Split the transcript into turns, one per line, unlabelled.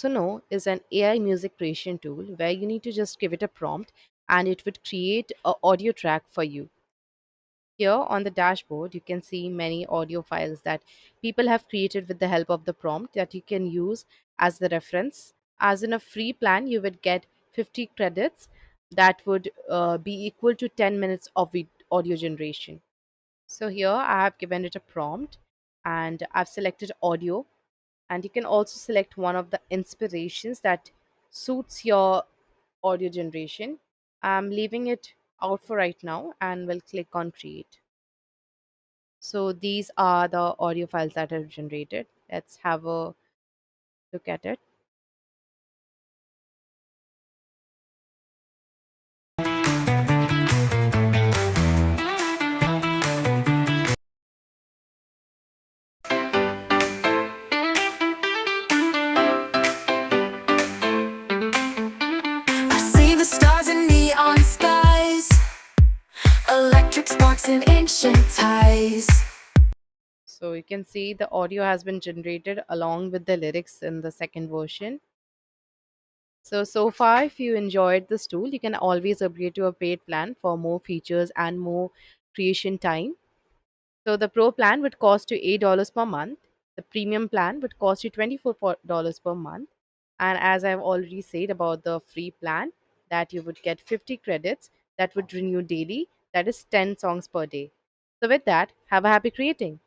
Suno is an AI music creation tool where you need to just give it a prompt and it would create a audio track for you. Here on the dashboard, you can see many audio files that people have created with the help of the prompt that you can use as the reference. As in a free plan, you would get 50 credits that would be equal to 10 minutes of audio generation. So here I have given it a prompt and I've selected audio, and you can also select one of the inspirations that suits your audio generation. I'm leaving it out for right now and will click on create. So these are the audio files that I've generated. Let's have a look at it.
I see the stars in neon skies, electric sparks in ancient ties.
So you can see the audio has been generated along with the lyrics in the second version. So far, if you enjoyed this tool, you can always upgrade to a paid plan for more features and more creation time. So the pro plan would cost you $8 per month. The premium plan would cost you $24 per month. And as I've already said about the free plan, that you would get 50 credits that would renew daily, that is 10 songs per day. So with that, have a happy creating.